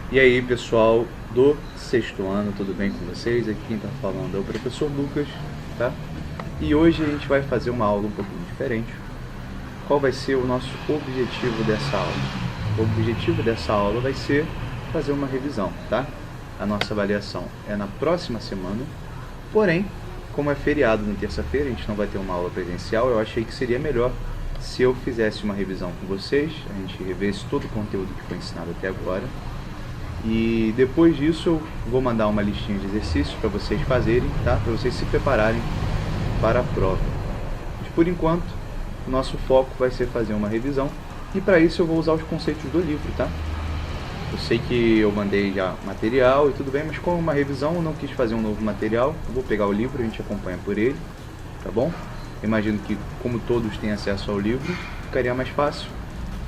E aí, pessoal do sexto ano, tudo bem com vocês? Aqui quem está falando é o professor Lucas, tá? E hoje a gente vai fazer uma aula um pouquinho diferente. Qual vai ser o nosso objetivo dessa aula? O objetivo dessa aula vai ser fazer uma revisão, tá? A nossa avaliação é na próxima semana, porém, como é feriado na terça-feira, a gente não vai ter uma aula presencial, eu achei que seria melhor se eu fizesse uma revisão com vocês, a gente revesse todo o conteúdo que foi ensinado até agora. E depois disso eu vou mandar uma listinha de exercícios para vocês fazerem, tá? Para vocês se prepararem para a prova. Mas por enquanto, o nosso foco vai ser fazer uma revisão e para isso eu vou usar os conceitos do livro, tá? Eu sei que eu mandei já material e tudo bem, mas como uma revisão eu não quis fazer um novo material, eu vou pegar o livro, a gente acompanha por ele, tá bom? Imagino que como todos têm acesso ao livro, ficaria mais fácil.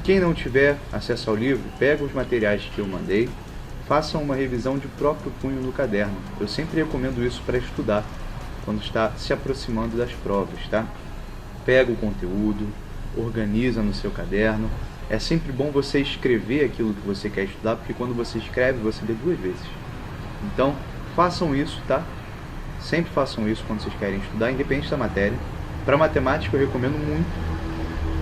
Quem não tiver acesso ao livro, pega os materiais que eu mandei, façam uma revisão de próprio punho no caderno. Eu sempre recomendo isso para estudar, quando está se aproximando das provas, tá? Pega o conteúdo, organiza no seu caderno. É sempre bom você escrever aquilo que você quer estudar, porque quando você escreve, você lê duas vezes. Então, façam isso, tá? Sempre façam isso quando vocês querem estudar, independente da matéria. Para matemática, eu recomendo muito.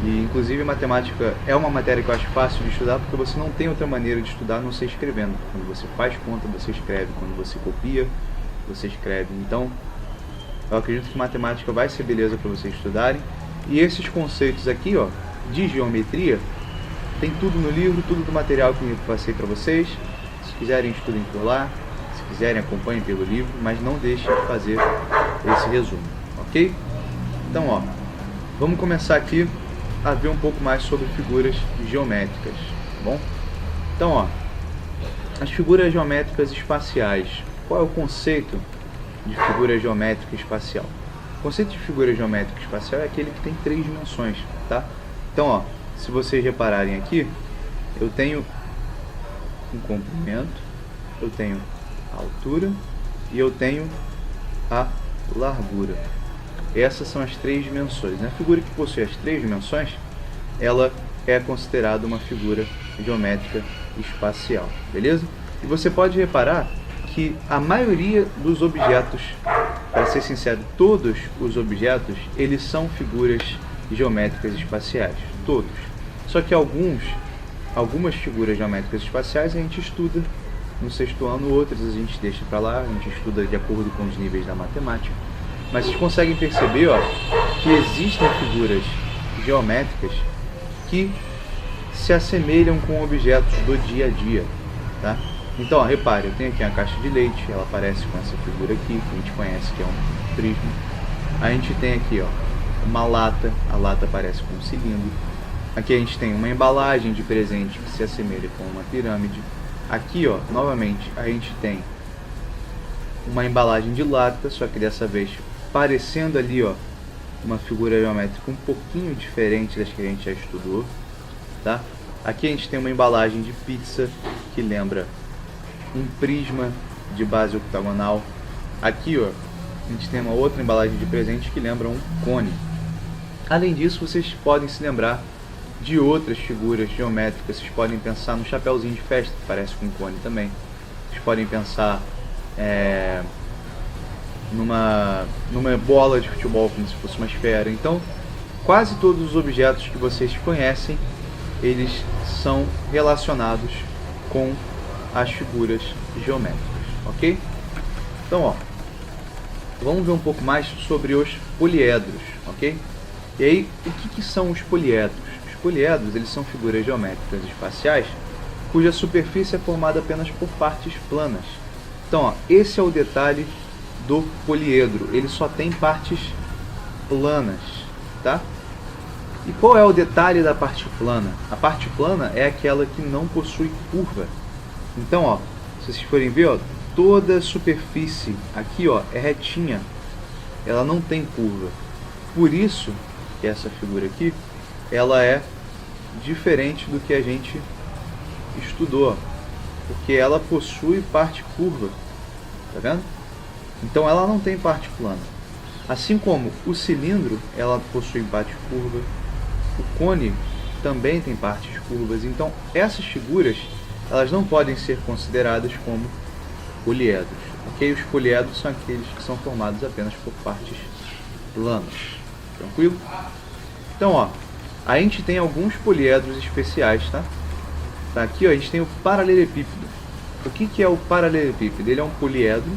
E inclusive matemática é uma matéria que eu acho fácil de estudar porque você não tem outra maneira de estudar a não ser escrevendo. Quando você faz conta, você escreve. Quando você copia, você escreve. Então, eu acredito que matemática vai ser beleza para vocês estudarem. E esses conceitos aqui, ó, de geometria, tem tudo no livro, tudo do material que eu passei para vocês. Se quiserem, estudem por lá. Se quiserem, acompanhem pelo livro, mas não deixem de fazer esse resumo, ok? Então, ó, vamos começar aqui a ver um pouco mais sobre figuras geométricas, tá bom? Então, ó, as figuras geométricas espaciais. Qual é o conceito de figura geométrica espacial? O conceito de figura geométrica espacial é aquele que tem três dimensões, tá? Então, ó, se vocês repararem aqui, eu tenho um comprimento, eu tenho a altura e eu tenho a largura. Essas são as três dimensões. A figura que possui as três dimensões, ela é considerada uma figura geométrica espacial, beleza? E você pode reparar que a maioria dos objetos, para ser sincero, todos os objetos, eles são figuras geométricas espaciais, todos. Só que algumas figuras geométricas espaciais a gente estuda no sexto ano, outras a gente deixa para lá, a gente estuda de acordo com os níveis da matemática. Mas vocês conseguem perceber, ó, que existem figuras geométricas que se assemelham com objetos do dia a dia, tá? Então, ó, repare, eu tenho aqui uma caixa de leite, ela aparece com essa figura aqui, que a gente conhece que é um prisma. A gente tem aqui, ó, uma lata, a lata aparece com um cilindro. Aqui a gente tem uma embalagem de presente que se assemelha com uma pirâmide. Aqui, ó, novamente, a gente tem uma embalagem de lata, só que dessa vez parecendo ali, ó, uma figura geométrica um pouquinho diferente das que a gente já estudou, tá? Aqui a gente tem uma embalagem de pizza que lembra um prisma de base octagonal. Aqui, ó, a gente tem uma outra embalagem de presente que lembra um cone. Além disso, vocês podem se lembrar de outras figuras geométricas. Vocês podem pensar no chapéuzinho de festa, que parece com um cone também. Vocês podem pensar numa bola de futebol como se fosse uma esfera. Então, quase todos os objetos que vocês conhecem, eles são relacionados com as figuras geométricas, ok? Então, ó, vamos ver um pouco mais sobre os poliedros, ok? E aí, o que são os poliedros? Os poliedros, eles são figuras geométricas espaciais cuja superfície é formada apenas por partes planas. Então, ó, esse é o detalhe do poliedro, ele só tem partes planas, tá? E qual é o detalhe da parte plana? A parte plana é aquela que não possui curva. Então, ó, se vocês forem ver, ó, toda a superfície aqui, ó, é retinha, ela não tem curva. Por isso que essa figura aqui, ela é diferente do que a gente estudou, porque ela possui parte curva, tá vendo? Então ela não tem parte plana. Assim como o cilindro, ela possui parte curva, o cone também tem partes curvas. Então essas figuras, elas não podem ser consideradas como poliedros. Ok? Os poliedros são aqueles que são formados apenas por partes planas. Tranquilo? Então, ó, a gente tem alguns poliedros especiais, tá? Tá aqui, ó, a gente tem o paralelepípedo. O que é o paralelepípedo? Ele é um poliedro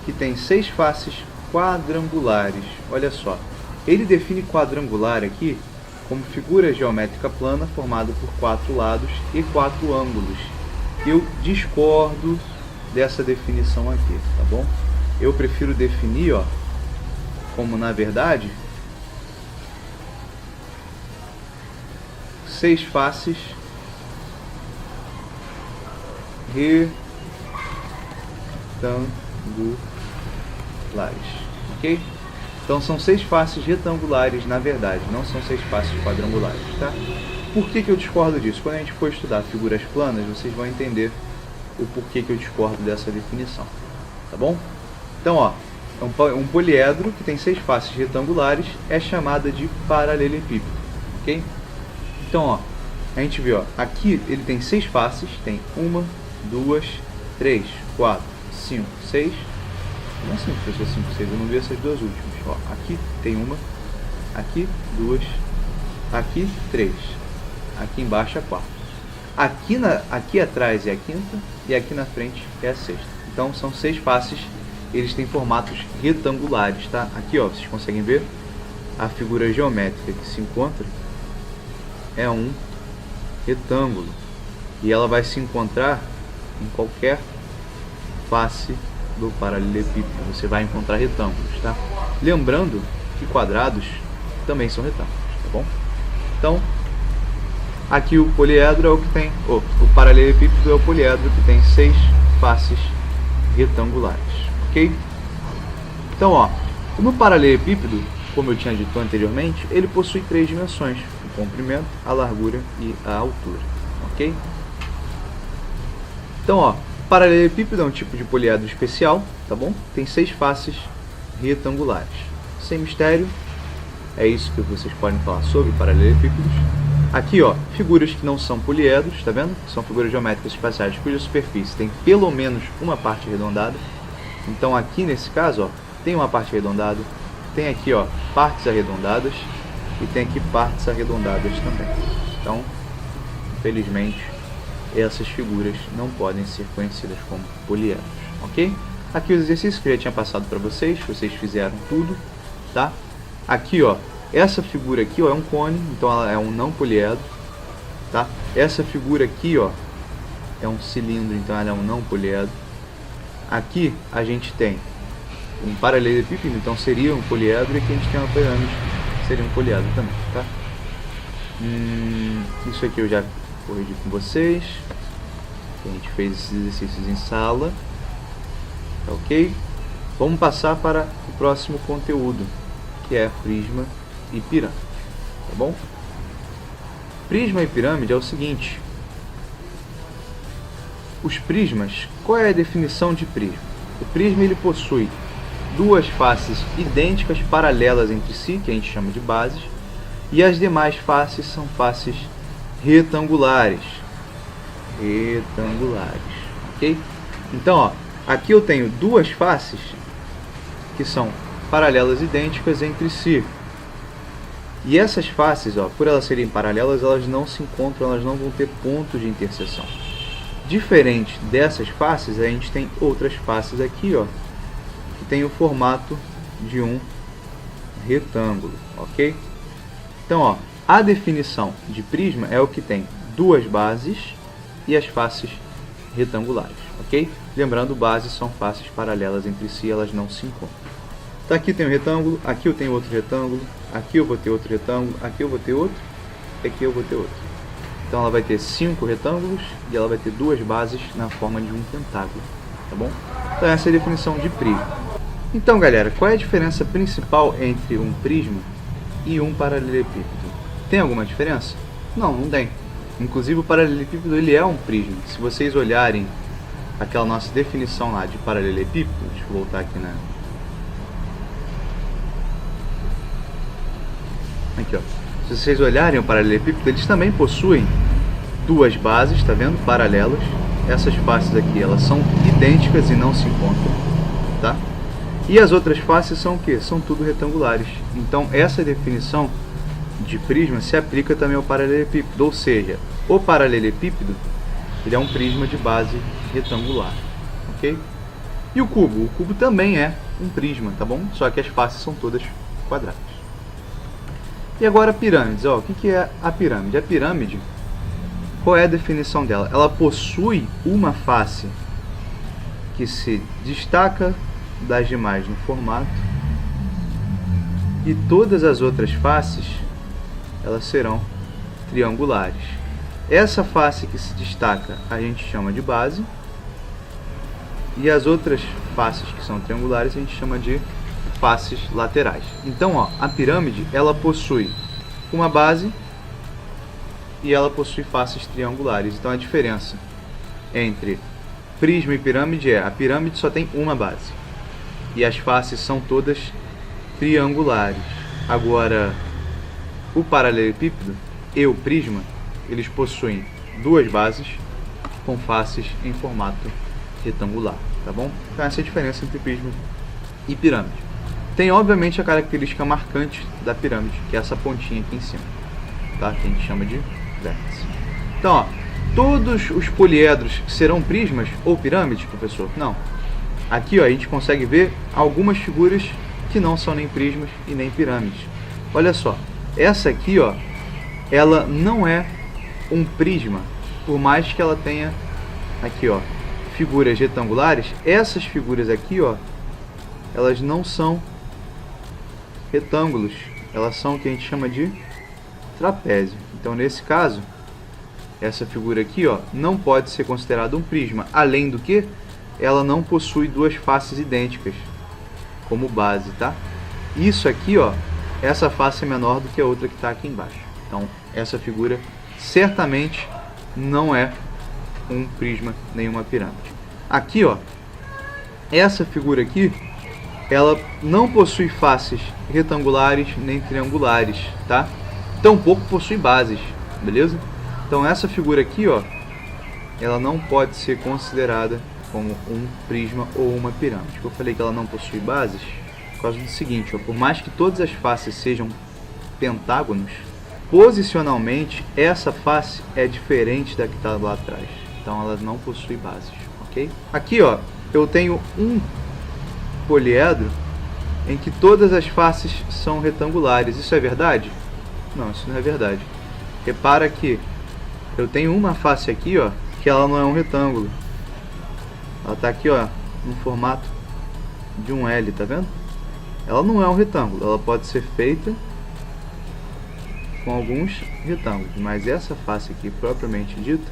que tem 6 faces quadrangulares. Olha só, ele define quadrangular aqui como figura geométrica plana formada por 4 lados e 4 ângulos. Eu discordo dessa definição aqui, tá bom? Eu prefiro definir, ó, como na verdade 6 faces retangulares, ok? Então são 6 faces retangulares na verdade, não são 6 faces quadrangulares, tá? Por que eu discordo disso? Quando a gente for estudar figuras planas, vocês vão entender o porquê que eu discordo dessa definição, tá bom? Então, ó, um poliedro que tem 6 faces retangulares é chamada de paralelepípedo, ok? Então, ó, a gente vê, ó, aqui ele tem 6 faces, tem 1, 2, 3, 4, 5, 6. Não é assim, professor, 5, 6, eu não vi essas duas últimas. Ó, aqui tem uma, aqui 2, aqui 3, aqui embaixo é 4. Aqui atrás é a quinta e aqui na frente é a sexta. Então são 6 faces, eles têm formatos retangulares, tá? Aqui, ó, vocês conseguem ver a figura geométrica que se encontra é um retângulo e ela vai se encontrar em qualquer face do paralelepípedo. Você vai encontrar retângulos, tá? Lembrando que quadrados também são retângulos, tá bom? Então, aqui o poliedro é o que tem, o paralelepípedo é o poliedro que tem 6 faces retangulares, ok? Então, ó, no paralelepípedo, como eu tinha dito anteriormente, ele possui 3 dimensões: o comprimento, a largura e a altura, ok? Então, ó, paralelepípedo é um tipo de poliedro especial, tá bom? Tem 6 faces retangulares. Sem mistério, é isso que vocês podem falar sobre paralelepípedos. Aqui, ó, figuras que não são poliedros, tá vendo? São figuras geométricas espaciais cuja superfície tem pelo menos uma parte arredondada. Então, aqui nesse caso, ó, tem uma parte arredondada, tem aqui, ó, partes arredondadas e tem aqui partes arredondadas também. Então, infelizmente, essas figuras não podem ser conhecidas como poliedros, ok? Aqui os exercícios que eu já tinha passado para vocês fizeram tudo, tá? Aqui, ó, essa figura aqui, ó, é um cone, então ela é um não poliedro, tá? Essa figura aqui, ó, é um cilindro, então ela é um não poliedro. Aqui a gente tem um paralelepípedo, então seria um poliedro, e aqui a gente tem uma pirâmide, seria um poliedro também, tá? Isso aqui eu já corrigi com vocês. A gente fez esses exercícios em sala, tá ok? Vamos passar para o próximo conteúdo, que é prisma e pirâmide, tá bom? Prisma e pirâmide é o seguinte: os prismas, qual é a definição de prisma? O prisma ele possui 2 faces idênticas paralelas entre si, que a gente chama de bases, e as demais faces são faces retangulares, ok? Então, ó, aqui eu tenho 2 faces que são paralelas idênticas entre si, e essas faces, ó, por elas serem paralelas, elas não se encontram, elas não vão ter ponto de interseção. Diferente dessas faces, a gente tem outras faces aqui, ó, que tem o formato de um retângulo, ok? Então, ó, a definição de prisma é o que tem 2 bases e as faces retangulares, ok? Lembrando, bases são faces paralelas entre si, elas não se encontram. Então, aqui tem um retângulo, aqui eu tenho outro retângulo, aqui eu vou ter outro retângulo, aqui eu vou ter outro, e aqui eu vou ter outro. Então ela vai ter 5 retângulos e ela vai ter 2 bases na forma de um pentágono, tá bom? Então essa é a definição de prisma. Então, galera, qual é a diferença principal entre um prisma e um paralelepípedo? Tem alguma diferença? Não, não tem. Inclusive o paralelepípedo ele é um prisma. Se vocês olharem aquela nossa definição lá de paralelepípedo, deixa eu voltar aqui aqui, ó. Se vocês olharem o paralelepípedo, eles também possuem 2 bases, tá vendo? Paralelas, essas faces aqui, elas são idênticas e não se encontram, tá? E as outras faces são o que? São tudo retangulares. Então essa definição de prisma se aplica também ao paralelepípedo, ou seja, o paralelepípedo ele é um prisma de base retangular, ok? E o cubo também é um prisma, tá bom? Só que as faces são todas quadradas. E agora pirâmides, ó, o que é a pirâmide? A pirâmide, qual é a definição dela? Ela possui uma face que se destaca das demais no formato e todas as outras faces elas serão triangulares. Essa face que se destaca a gente chama de base e as outras faces que são triangulares a gente chama de faces laterais. Então, ó, a pirâmide ela possui uma base e ela possui faces triangulares. Então a diferença entre prisma e pirâmide é: a pirâmide só tem uma base e as faces são todas triangulares. Agora, o paralelepípedo e o prisma, eles possuem duas bases com faces em formato retangular, tá bom? Então essa é a diferença entre prisma e pirâmide. Tem obviamente a característica marcante da pirâmide, que é essa pontinha aqui em cima, tá? Que a gente chama de vértice. Então, ó, todos os poliedros serão prismas ou pirâmides, professor? Não. Aqui, ó, a gente consegue ver algumas figuras que não são nem prismas e nem pirâmides. Olha só, essa aqui, ó, ela não é um prisma, por mais que ela tenha aqui, ó, figuras retangulares. Essas figuras aqui, ó, elas não são retângulos, elas são o que a gente chama de trapézio. Então, nesse caso, essa figura aqui, ó, não pode ser considerada um prisma, além do que ela não possui duas faces idênticas como base, tá? Isso aqui, ó, essa face é menor do que a outra que está aqui embaixo. Então, essa figura certamente não é um prisma nem uma pirâmide. Aqui, ó, essa figura aqui, ela não possui faces retangulares nem triangulares, tá? Tampouco possui bases, beleza? Então essa figura aqui, ó, ela não pode ser considerada como um prisma ou uma pirâmide. Eu falei que ela não possui bases por causa do seguinte, ó, por mais que todas as faces sejam pentágonos, posicionalmente essa face é diferente da que está lá atrás. Então ela não possui bases, ok? Aqui, ó, eu tenho um poliedro em que todas as faces são retangulares. Isso é verdade? Não, isso não é verdade. Repara que eu tenho uma face aqui, ó, que ela não é um retângulo. Ela está aqui, ó, no formato de um L, tá vendo? Ela não é um retângulo, ela pode ser feita com alguns retângulos, mas essa face aqui, propriamente dita,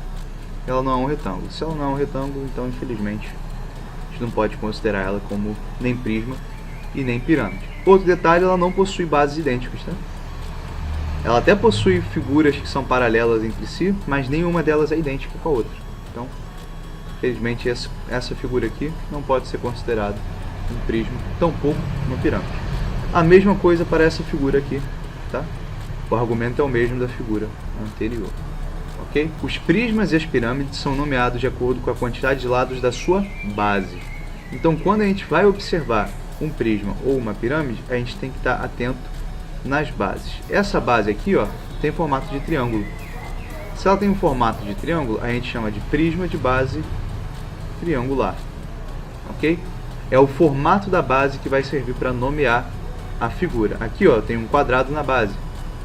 ela não é um retângulo. Se ela não é um retângulo, então, infelizmente, a gente não pode considerar ela como nem prisma e nem pirâmide. Outro detalhe, ela não possui bases idênticas, tá? Ela até possui figuras que são paralelas entre si, mas nenhuma delas é idêntica com a outra. Então, infelizmente, essa figura aqui não pode ser considerada um prisma, tampouco uma pirâmide. A mesma coisa para essa figura aqui, tá? O argumento é o mesmo da figura anterior. Ok? Os prismas e as pirâmides são nomeados de acordo com a quantidade de lados da sua base. Então, quando a gente vai observar um prisma ou uma pirâmide, a gente tem que estar atento nas bases. Essa base aqui, ó, tem formato de triângulo. Se ela tem um formato de triângulo, a gente chama de prisma de base triangular. Ok? É o formato da base que vai servir para nomear a figura. Aqui, ó, tem um quadrado na base,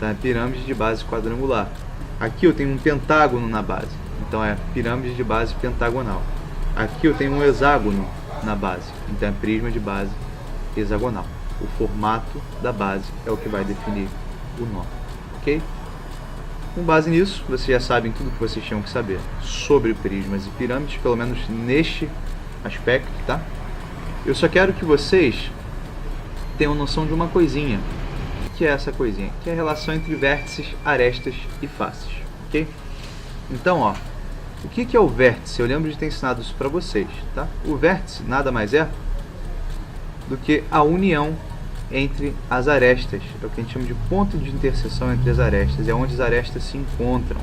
tá? Pirâmide de base quadrangular. Aqui eu tenho um pentágono na base, então é pirâmide de base pentagonal. Aqui eu tenho um hexágono na base, então é prisma de base hexagonal. O formato da base é o que vai definir o nome, ok? Com base nisso, vocês já sabem tudo que vocês tinham que saber sobre prismas e pirâmides, pelo menos neste aspecto, tá? Eu só quero que vocês tenham noção de uma coisinha. O que é essa coisinha? Que é a relação entre vértices, arestas e faces, ok? Então, ó, o que é o vértice? Eu lembro de ter ensinado isso para vocês, tá? O vértice nada mais é do que a união entre as arestas. É o que a gente chama de ponto de interseção entre as arestas. É onde as arestas se encontram.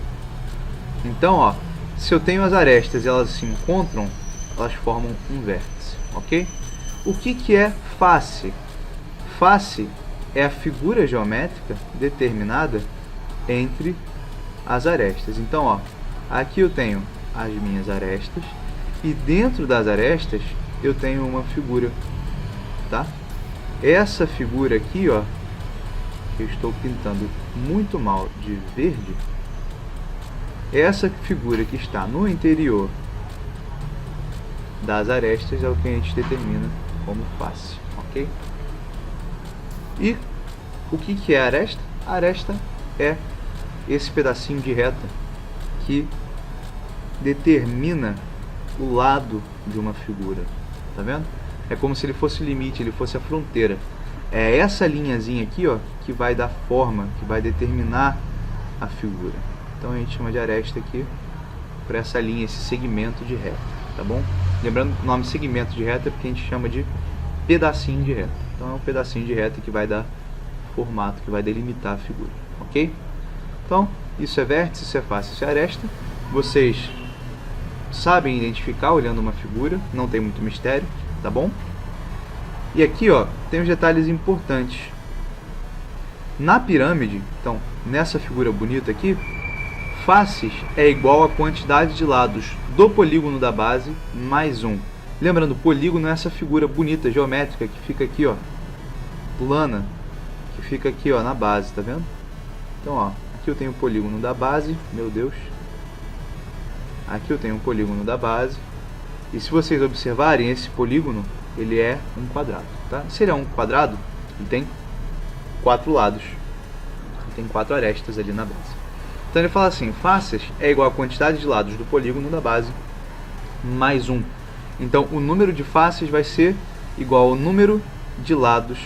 Então, ó, se eu tenho as arestas e elas se encontram, elas formam um vértice, ok? O que é face? Face é a figura geométrica determinada entre as arestas. Então, ó, aqui eu tenho as minhas arestas e dentro das arestas eu tenho uma figura, tá? Essa figura aqui, ó, que eu estou pintando muito mal de verde, essa figura que está no interior das arestas é o que a gente determina como face, ok? E o que é a aresta? A aresta é esse pedacinho de reta que determina o lado de uma figura, tá vendo? É como se ele fosse o limite, ele fosse a fronteira. É essa linhazinha aqui, ó, que vai dar forma, que vai determinar a figura. Então a gente chama de aresta aqui para essa linha, esse segmento de reta, tá bom? Lembrando que o nome segmento de reta é porque a gente chama de pedacinho de reta. Então é um pedacinho de reta que vai dar formato, que vai delimitar a figura, ok? Então, isso é vértice, isso é face, isso é aresta. Vocês sabem identificar olhando uma figura, não tem muito mistério, tá bom? E aqui, ó, tem uns detalhes importantes. Na pirâmide, então, nessa figura bonita aqui, faces é igual à quantidade de lados do polígono da base mais 1. Lembrando, polígono é essa figura bonita, geométrica, que fica aqui, ó, plana, que fica aqui, ó, na base, tá vendo? Então, ó, aqui eu tenho o polígono da base, meu Deus. Aqui eu tenho o polígono da base. E se vocês observarem, esse polígono, ele é um quadrado, tá? Se ele é um quadrado, ele tem 4 lados. Ele tem 4 arestas ali na base. Então ele fala assim, faces é igual à quantidade de lados do polígono da base mais 1. Então o número de faces vai ser igual ao número de lados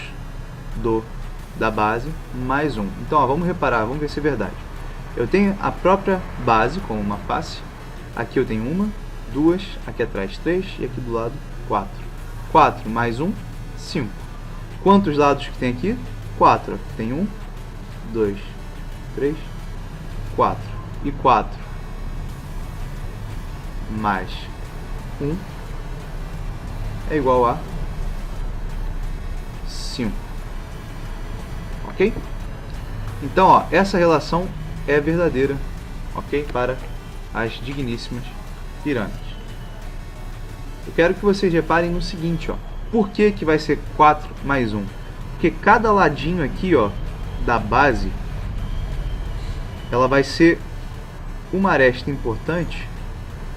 da base mais 1. Então, ó, vamos reparar, vamos ver se é verdade. Eu tenho a própria base como uma face. Aqui eu tenho 1, 2, aqui atrás 3 e aqui do lado 4. 4 mais 1, 5. Quantos lados que tem aqui? 4. Aqui tem 1, 2, 3, 4. E 4 mais 1 é igual a 5. Ok? Então, ó, essa relação é verdadeira, ok? Para as digníssimas pirâmides. Eu quero que vocês reparem no seguinte, ó. Por que que vai ser 4 mais 1? Porque cada ladinho aqui, ó, da base, ela vai ser uma aresta importante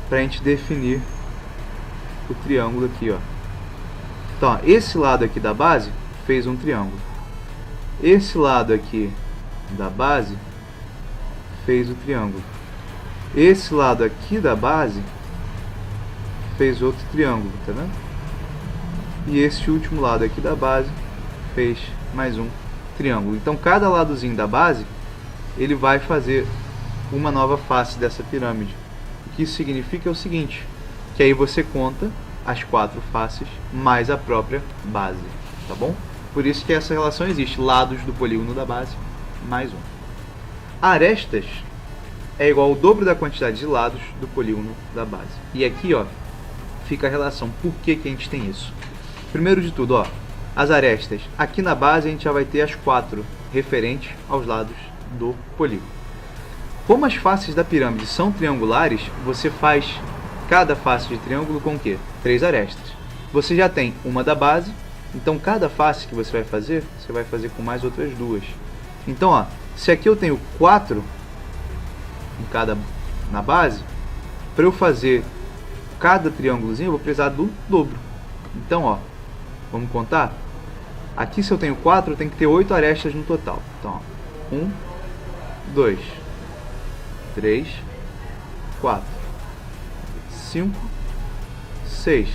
para a gente definir o triângulo aqui, ó. Então, ó, esse lado aqui da base fez um triângulo. Esse lado aqui da base fez o triângulo. Esse lado aqui da base fez outro triângulo, tá vendo? E esse último lado aqui da base fez mais um triângulo. Então cada ladozinho da base ele vai fazer uma nova face dessa pirâmide. O que isso significa é o seguinte, que aí você conta as 4 faces mais a própria base, tá bom? Por isso que essa relação existe, lados do polígono da base mais 1. Arestas é igual ao dobro da quantidade de lados do polígono da base. E aqui, ó, fica a relação. Por que que a gente tem isso? Primeiro de tudo, ó, as arestas. Aqui na base a gente já vai ter as 4 referentes aos lados do polígono. Como as faces da pirâmide são triangulares, você faz cada face de triângulo com o quê? 3 arestas. Você já tem uma da base, então cada face que você vai fazer com mais outras 2. Então, ó, se aqui eu tenho 4 na base, para eu fazer cada triângulozinho eu vou precisar do dobro. Então, ó, vamos contar? Aqui se eu tenho 4, eu tenho que ter 8 arestas no total. Então, ó, 1, 2, 3, 4, 5, 6,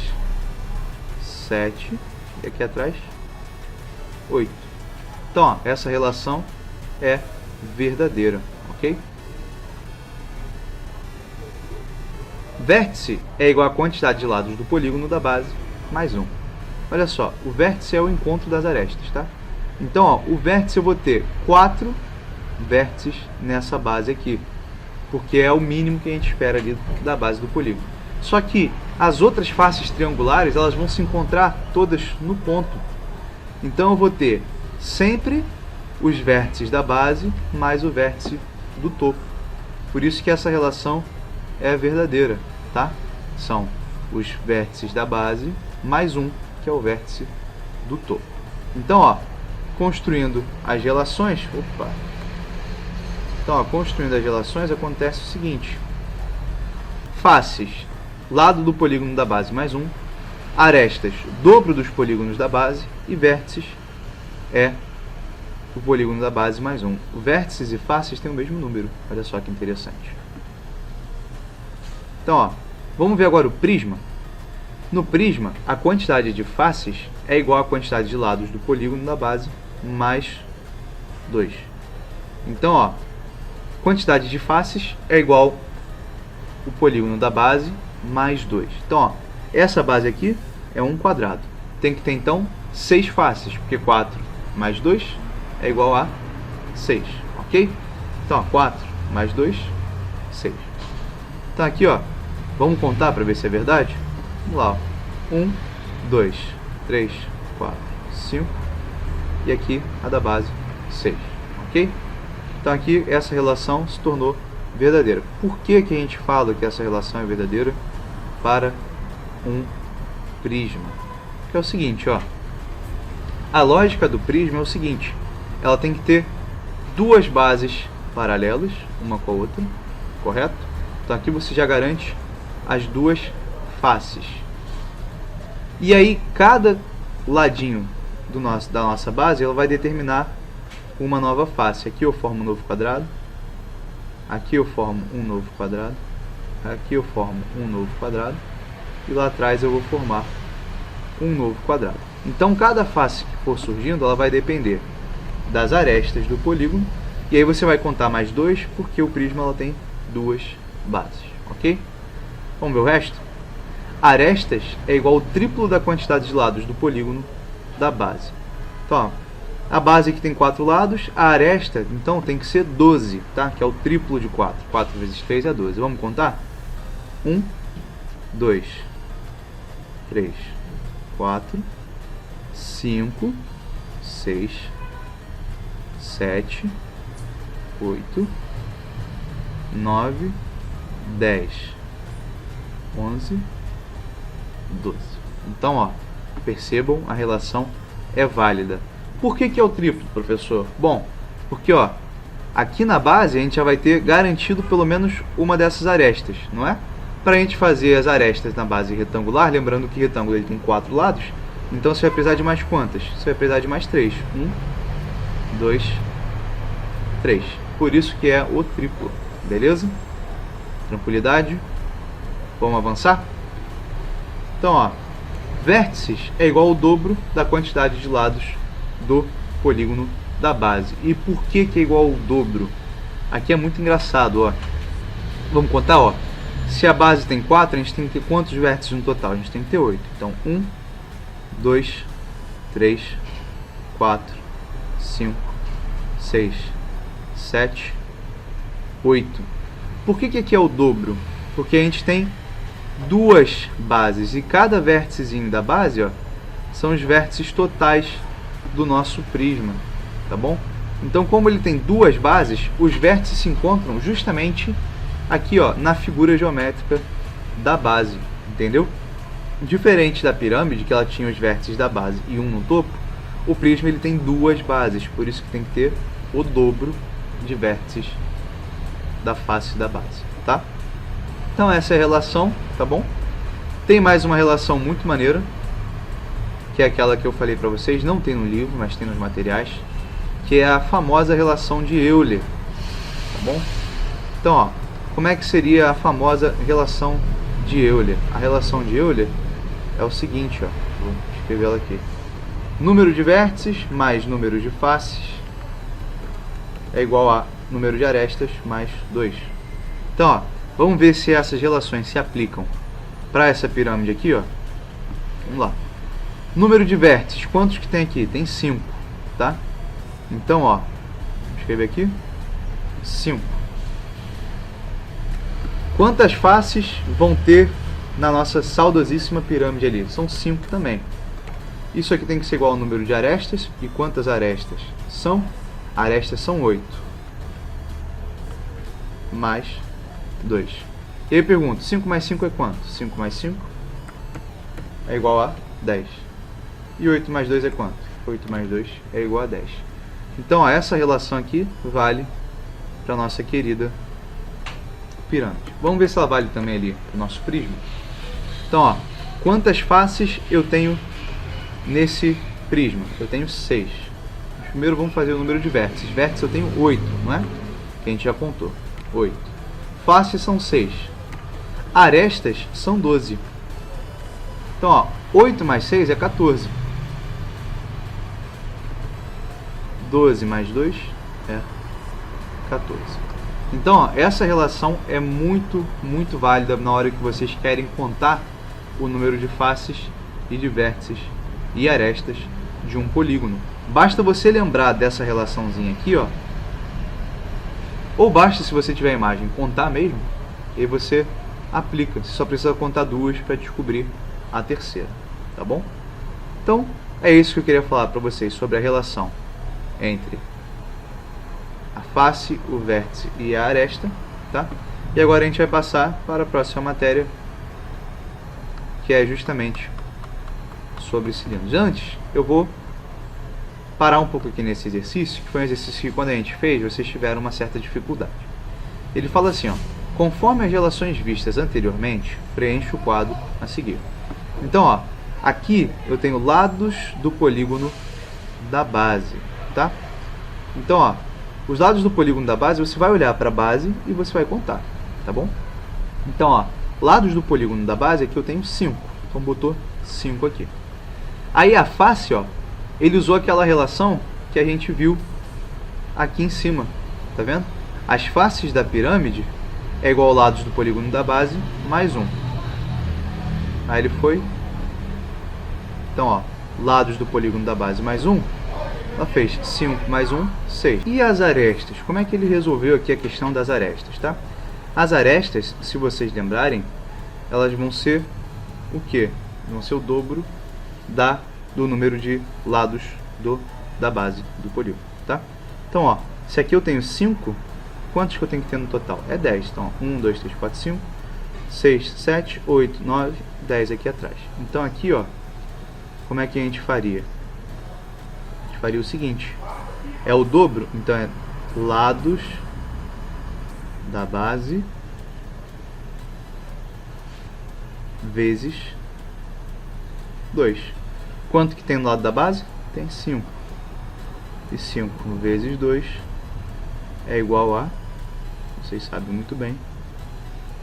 7 e aqui atrás 8. Então, ó, essa relação é verdadeira, ok? Vértice é igual à quantidade de lados do polígono da base mais 1. Olha só, o vértice é o encontro das arestas, tá? Então, ó, o vértice eu vou ter 4 vértices nessa base aqui. porque é o mínimo que a gente espera ali da base do polígono. Só que as outras faces triangulares, elas vão se encontrar todas no ponto. Então eu vou ter sempre os vértices da base mais o vértice do topo. Por isso que essa relação é verdadeira, tá? São os vértices da base mais um, que é o vértice do topo. Então, ó, construindo as relações, construindo as relações acontece o seguinte: faces, lado do polígono da base mais um, arestas, dobro dos polígonos da base, e vértices é o polígono da base mais um. Vértices e faces têm o mesmo número. Olha só que interessante. Então, ó, vamos ver agora o prisma. No prisma, a quantidade de faces é igual à quantidade de lados do polígono da base mais 2. Então, ó, quantidade de faces é igual o polígono da base mais 2. Então, ó, essa base aqui é 1 quadrado. Tem que ter, então, 6 faces, porque 4 mais 2 é igual a 6, ok? Então, ó, 4 mais 2, 6. Então, aqui, ó, vamos contar para ver se é verdade? Vamos lá, ó. 1, 2, 3, 4, 5. E aqui a da base 6, ok? Então aqui essa relação se tornou verdadeira. Por que que a gente fala que essa relação é verdadeira para um prisma? Que é o seguinte, ó. A lógica do prisma é o seguinte: ela tem que ter duas bases paralelas, uma com a outra, correto? Então aqui você já garante as duas faces. E aí cada ladinho da nossa base, ela vai determinar uma nova face. Aqui eu formo um novo quadrado, aqui eu formo um novo quadrado, aqui eu formo um novo quadrado, e lá atrás eu vou formar um novo quadrado. Então cada face que for surgindo, ela vai depender das arestas do polígono, e aí você vai contar mais 2, porque o prisma ela tem duas bases, ok? Vamos ver o resto? Arestas é igual ao triplo da quantidade de lados do polígono da base. Então, ó, a base aqui tem 4 lados, a aresta, então, tem que ser 12, tá? Que é o triplo de 4. 4 vezes 3 é 12. Vamos contar? 1, 2, 3, 4, 5, 6, 7, 8, 9, 10, 11, 12. Então, ó, percebam, a relação é válida. Por que que é o triplo, professor? Bom, porque, ó, aqui na base a gente já vai ter garantido pelo menos uma dessas arestas, não é? Para a gente fazer as arestas na base retangular, lembrando que retângulo ele tem 4 lados, então você vai precisar de mais quantas? Você vai precisar de mais 3. 1, 2, 3. Por isso que é o triplo, beleza? Tranquilidade? Vamos avançar? Então, ó, vértices é igual ao dobro da quantidade de lados do polígono da base. E por que que é igual ao dobro? Aqui é muito engraçado, ó. Vamos contar, ó. Se a base tem 4, a gente tem que ter quantos vértices no total? A gente tem que ter 8. Então, 1, 2, 3, 4, 5, 6, 7, 8. Por que que aqui é o dobro? Porque a gente tem duas bases, e cada vérticezinho da base, ó, são os vértices totais do nosso prisma, tá bom? Então, como ele tem duas bases, os vértices se encontram justamente aqui, ó, na figura geométrica da base, entendeu? Diferente da pirâmide, que ela tinha os vértices da base e um no topo, o prisma ele tem duas bases, por isso que tem que ter o dobro de vértices da face da base, tá? Então essa é a relação, tá bom? Tem mais uma relação muito maneira, que é aquela que eu falei para vocês, não tem no livro, mas tem nos materiais, que é a famosa relação de Euler, tá bom? Então, ó, como é que seria a famosa relação de Euler? A relação de Euler é o seguinte, ó, vou escrever ela aqui. Número de vértices mais número de faces é igual a número de arestas mais 2. Então, ó, vamos ver se essas relações se aplicam para essa pirâmide aqui, ó. Vamos lá. Número de vértices, quantos que tem aqui? Tem 5, tá? Então, ó, vou escrever aqui 5. Quantas faces vão ter na nossa saudosíssima pirâmide ali? São 5 também. Isso aqui tem que ser igual ao número de arestas. E quantas arestas são? Arestas são 8. Mais 2. E aí eu pergunto, 5 mais 5 é quanto? 5 mais 5 é igual a 10. E 8 mais 2 é quanto? 8 mais 2 é igual a 10. Então, ó, essa relação aqui vale para a nossa querida pirâmide. Vamos ver se ela vale também ali para o nosso prisma. Então, ó, quantas faces eu tenho nesse prisma? Eu tenho 6. Primeiro vamos fazer o número de vértices. Vértices eu tenho 8, não é? Que a gente já contou. 8. Faces são 6. Arestas são 12. Então, ó, 8 mais 6 é 14. 12 mais 2 é 14. Então, ó, essa relação é muito válida na hora que vocês querem contar o número de faces e de vértices e arestas de um polígono. Basta você lembrar dessa relaçãozinha aqui, ó. Ou basta, se você tiver a imagem, contar mesmo, e aí você aplica. Você só precisa contar duas para descobrir a terceira, tá bom? Então, é isso que eu queria falar para vocês sobre a relação entre a face, o vértice e a aresta, tá? E agora a gente vai passar para a próxima matéria, que é justamente sobre cilindros. Antes, eu vou parar um pouco aqui nesse exercício, que foi um exercício que quando a gente fez, vocês tiveram uma certa dificuldade. Ele fala assim, ó, conforme as relações vistas anteriormente, preencha o quadro a seguir. Então, ó, aqui eu tenho lados do polígono da base, tá? Então, ó, os lados do polígono da base, você vai olhar para a base e você vai contar, tá bom? Então, ó, lados do polígono da base aqui eu tenho 5. Então, botou 5 aqui. Aí a face, ó, ele usou aquela relação que a gente viu aqui em cima, tá vendo? As faces da pirâmide é igual ao lados do polígono da base mais 1. Aí ele foi. Então, ó, lados do polígono da base mais 1, ela fez 5 mais 1, 6. E as arestas? Como é que ele resolveu aqui a questão das arestas, tá? As arestas, se vocês lembrarem, elas vão ser o quê? Vão ser o dobro do número de lados da base do polígono, tá? Então, ó, se aqui eu tenho 5, quantos que eu tenho que ter no total? É 10. Então, 1, 2, 3, 4, 5, 6, 7, 8, 9, 10 aqui atrás. Então, aqui, ó, como é que a gente faria? A gente faria o seguinte, é o dobro, então é lados da base vezes 2. Quanto que tem no lado da base? Tem 5. E 5 vezes 2 é igual a, vocês sabem muito bem,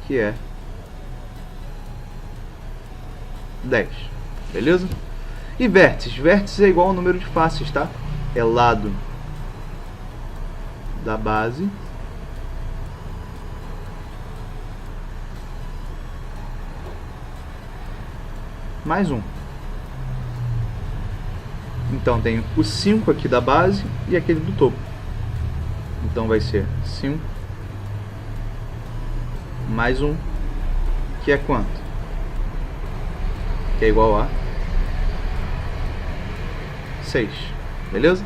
que é 10. Beleza? E vértices? Vértices é igual ao número de faces, tá? É lado da base mais 1. Então, tenho o 5 aqui da base e aquele do topo. Então, vai ser 5 mais 1, que é quanto? Que é igual a 6. Beleza?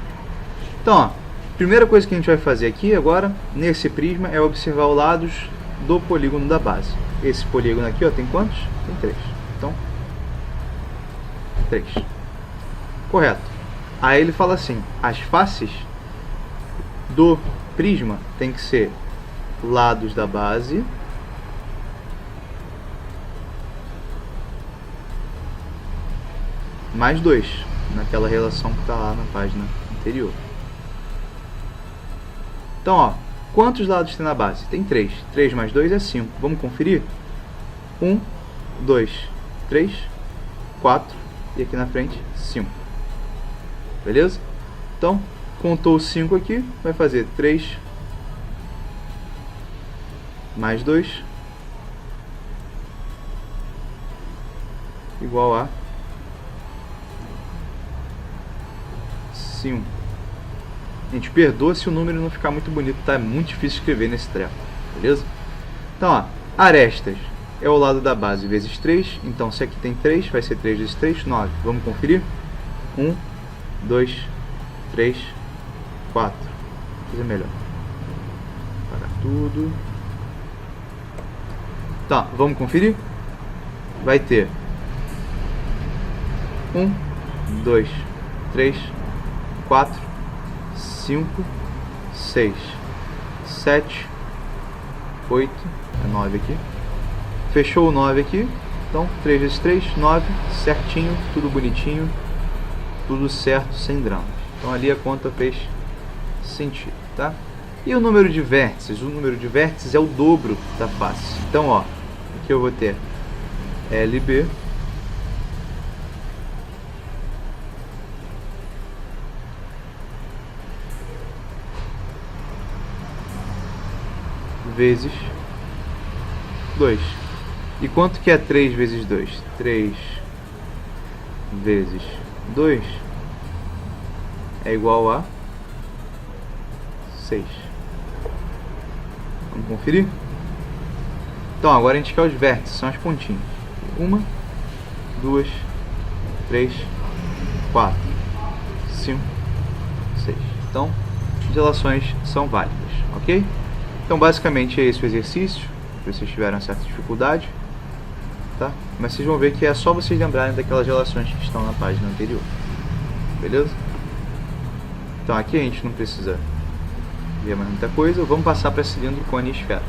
Então, ó, primeira coisa que a gente vai fazer aqui agora, nesse prisma, é observar os lados do polígono da base. Esse polígono aqui, ó, tem quantos? Tem 3. Então, 3. Correto. Aí ele fala assim, as faces do prisma tem que ser lados da base mais 2, naquela relação que está lá na página anterior. Então, ó, quantos lados tem na base? Tem 3. 3 mais 2 é 5. Vamos conferir? 1, 2, 3, 4 e aqui na frente 5. Beleza? Então, contou 5 aqui, vai fazer 3 mais 2 igual a 5. A gente perdoa se o número não ficar muito bonito, tá? É muito difícil escrever nesse treco, beleza? Então, ó, Arestas é o lado da base vezes 3. Então, se aqui tem 3, vai ser 3 vezes 3, 9. Vamos conferir? 1, 2, 3, 4. Vou fazer melhor. Apagar tudo. Tá, vamos conferir? Vai ter 1, 2, 3, 4, 5, 6, 7, 8, é 9 aqui. Fechou o 9 aqui. Então, 3 vezes 3, 9, certinho, tudo bonitinho, tudo certo, sem drama. Então, ali a conta fez sentido, tá? E o número de vértices? O número de vértices é o dobro da face. Então, ó, aqui eu vou ter LB vezes 2. E quanto que é 3 vezes 2? 3 vezes 2 é igual a 6. Vamos conferir? Então, agora a gente quer os vértices, são as pontinhas. 1, 2, 3, 4, 5, 6. Então, as relações são válidas, ok? Então, basicamente é esse o exercício. Se vocês tiveram certa dificuldade, tá? Mas vocês vão ver que é só vocês lembrarem daquelas relações que estão na página anterior. Beleza? Então, aqui a gente não precisa ver mais muita coisa. Vamos passar para cilindro, cone e esfera.